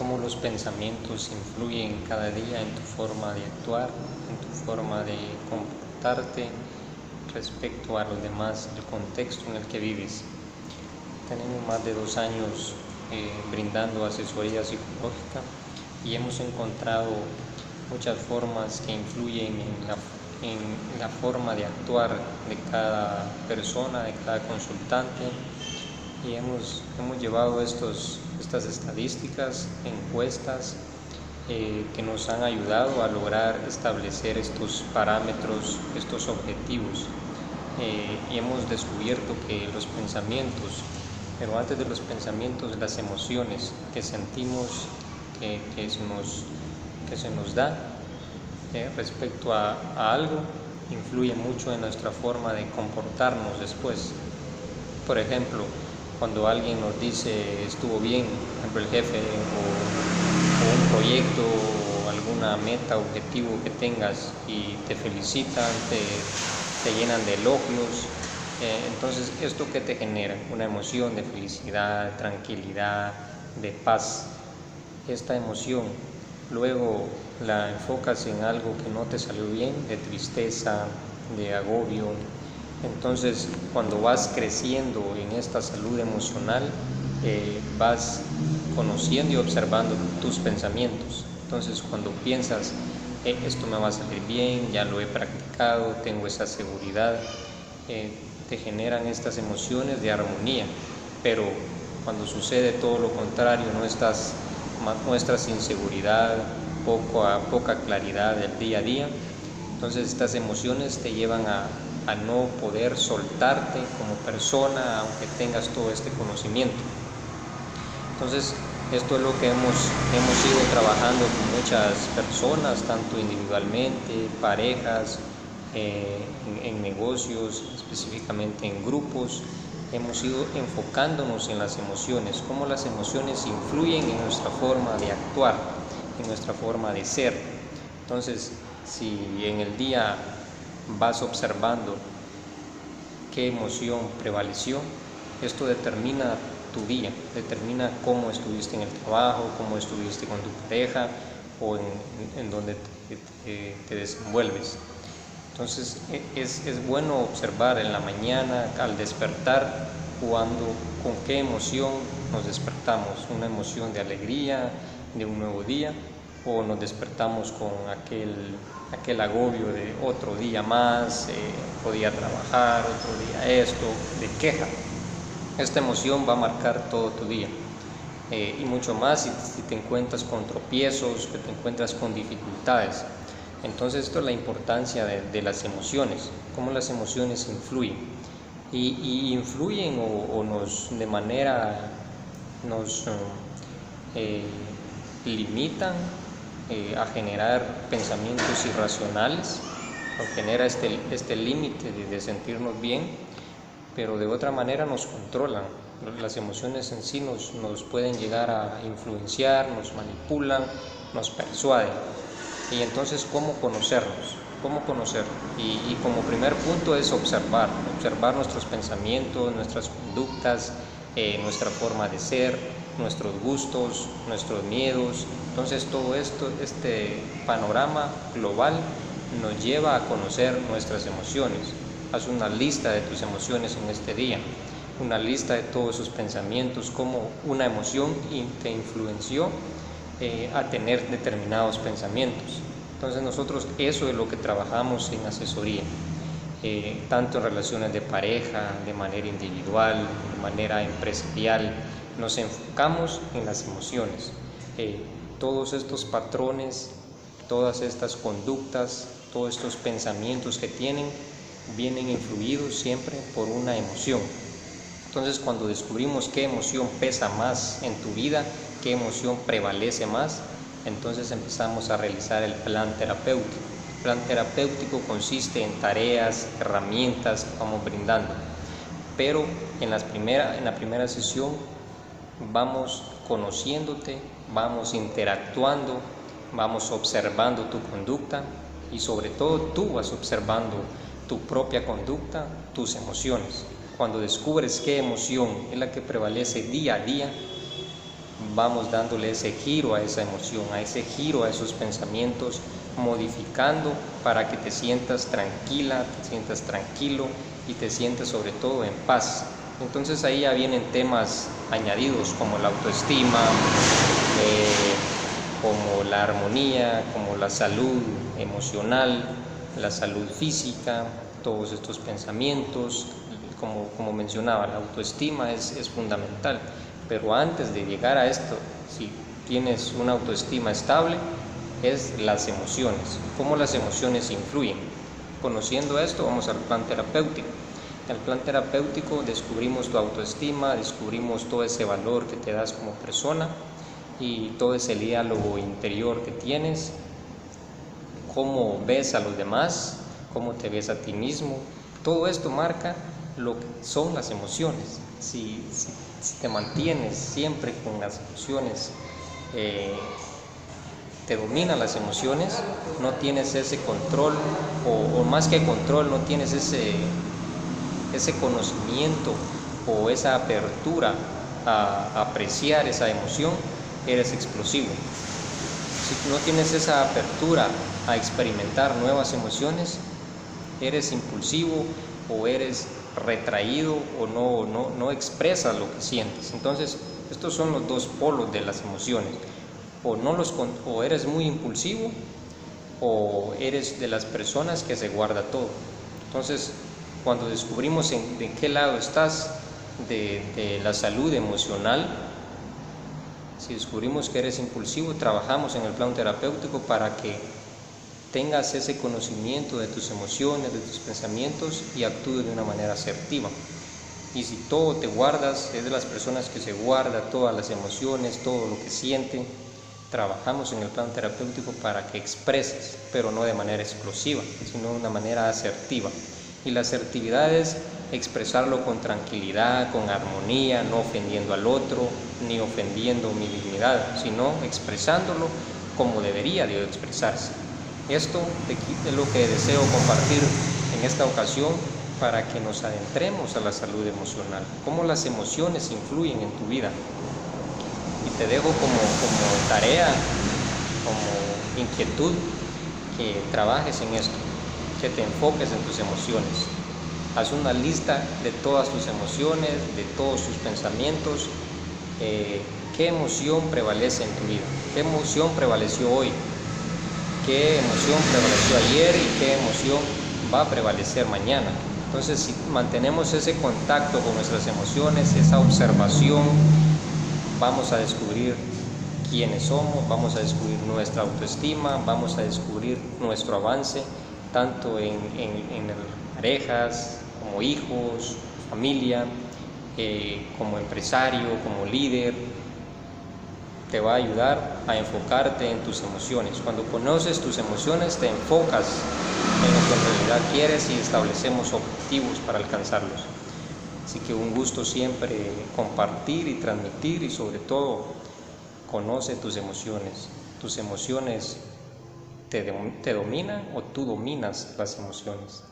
cómo los pensamientos influyen cada día en tu forma de actuar, en tu forma de comportarte respecto a los demás, el contexto en el que vives. Tenemos más de 2 años brindando asesoría psicológica y hemos encontrado muchas formas que influyen en la forma de actuar de cada persona, de cada consultante, y hemos llevado estas estadísticas, encuestas que nos han ayudado a lograr establecer estos parámetros, estos objetivos, y hemos descubierto que los pensamientos, pero antes de los pensamientos, las emociones que sentimos que se nos da respecto a algo, influye mucho en nuestra forma de comportarnos después. Por ejemplo, cuando alguien nos dice estuvo bien, por ejemplo el jefe, o un proyecto o alguna meta, objetivo que tengas, y te felicitan, te llenan de elogios, entonces esto que te genera una emoción de felicidad, tranquilidad, de paz. Esta emoción luego la enfocas en algo que no te salió bien, de tristeza, de agobio. Entonces, cuando vas creciendo en esta salud emocional, vas conociendo y observando tus pensamientos. Entonces, cuando piensas, esto me va a salir bien, ya lo he practicado, tengo esa seguridad, te generan estas emociones de armonía. Pero cuando sucede todo lo contrario, muestras inseguridad, poca claridad del día a día, entonces estas emociones te llevan a no poder soltarte como persona, aunque tengas todo este conocimiento. Entonces, esto es lo que hemos ido trabajando con muchas personas, tanto individualmente, parejas, en negocios, específicamente en grupos. Hemos ido enfocándonos en las emociones, cómo las emociones influyen en nuestra forma de actuar, en nuestra forma de ser. Entonces, si en el día vas observando qué emoción prevaleció, esto determina tu día, determina cómo estuviste en el trabajo, cómo estuviste con tu pareja o en donde te desenvuelves. Entonces es bueno observar en la mañana al despertar con qué emoción nos despertamos, una emoción de alegría, de un nuevo día, o nos despertamos con aquel agobio de otro día más, otro día trabajar, otro día esto, de queja. Esta emoción va a marcar todo tu día, y mucho más si te encuentras con tropiezos, que te encuentras con dificultades. Entonces esto es la importancia de las emociones, cómo las emociones influyen y influyen o de manera nos limitan a generar pensamientos irracionales, o genera este límite de sentirnos bien, pero de otra manera nos controlan. Las emociones en sí nos pueden llegar a influenciar, nos manipulan, nos persuaden. Y entonces, ¿cómo conocernos? ¿Cómo conocer? Y como primer punto es observar nuestros pensamientos, nuestras conductas, nuestra forma de ser, nuestros gustos, nuestros miedos. Entonces todo este panorama global nos lleva a conocer nuestras emociones. Haz una lista de tus emociones en este día, una lista de todos esos pensamientos, cómo una emoción te influenció a tener determinados pensamientos. Entonces nosotros eso es lo que trabajamos en asesoría, tanto en relaciones de pareja, de manera individual, de manera empresarial. Nos enfocamos en las emociones. Todos estos patrones, todas estas conductas, todos estos pensamientos que vienen influidos siempre por una emoción. Entonces, cuando descubrimos qué emoción pesa más en tu vida, qué emoción prevalece más, entonces empezamos a realizar el plan terapéutico. El plan terapéutico consiste en tareas, herramientas que vamos brindando, pero en la primera sesión vamos conociéndote, vamos interactuando, vamos observando tu conducta, y sobre todo tú vas observando tu propia conducta, tus emociones. Cuando descubres qué emoción es la que prevalece día a día, vamos dándole ese giro a esa emoción, a ese giro a esos pensamientos, modificando para que te sientas tranquila, te sientas tranquilo y te sientas sobre todo en paz. Entonces ahí ya vienen temas añadidos como la autoestima, como la armonía, como la salud emocional, la salud física, todos estos pensamientos. Como mencionaba, la autoestima es fundamental, pero antes de llegar a esto, si tienes una autoestima estable, es las emociones, cómo las emociones influyen. Conociendo esto, vamos al plan terapéutico. En el plan terapéutico descubrimos tu autoestima, descubrimos todo ese valor que te das como persona y todo ese diálogo interior que tienes, cómo ves a los demás, cómo te ves a ti mismo. Todo esto marca lo que son las emociones. Si te mantienes siempre con las emociones, te dominan las emociones, no tienes ese control, o más que control, no tienes ese conocimiento o esa apertura a apreciar esa emoción, eres explosivo. Si no tienes esa apertura a experimentar nuevas emociones, eres impulsivo o eres retraído o no expresas lo que sientes. Entonces, estos son los dos polos de las emociones. O eres muy impulsivo o eres de las personas que se guarda todo. Entonces, cuando descubrimos de qué lado estás de la salud emocional, si descubrimos que eres impulsivo, trabajamos en el plan terapéutico para que tengas ese conocimiento de tus emociones, de tus pensamientos y actúes de una manera asertiva. Y si todo te guardas, es de las personas que se guarda todas las emociones, todo lo que siente, trabajamos en el plan terapéutico para que expreses, pero no de manera explosiva, sino de una manera asertiva. Y la asertividad es expresarlo con tranquilidad, con armonía, no ofendiendo al otro, ni ofendiendo mi dignidad, sino expresándolo como debería de expresarse. Esto es lo que deseo compartir en esta ocasión para que nos adentremos a la salud emocional, cómo las emociones influyen en tu vida. Y te dejo como tarea, como inquietud, que trabajes en esto, que te enfoques en tus emociones. Haz una lista de todas tus emociones, de todos tus pensamientos. ¿Qué emoción prevalece en tu vida? ¿Qué emoción prevaleció hoy? ¿Qué emoción prevaleció ayer y qué emoción va a prevalecer mañana? Entonces, si mantenemos ese contacto con nuestras emociones, esa observación, vamos a descubrir quiénes somos, vamos a descubrir nuestra autoestima, vamos a descubrir nuestro avance, tanto en parejas, como hijos, familia, como empresario, como líder. Te va a ayudar a enfocarte en tus emociones. Cuando conoces tus emociones, te enfocas en lo que en realidad quieres y establecemos objetivos para alcanzarlos. Así que un gusto siempre compartir y transmitir, y sobre todo, conoce tus emociones. ¿Tus emociones te dominan o tú dominas las emociones?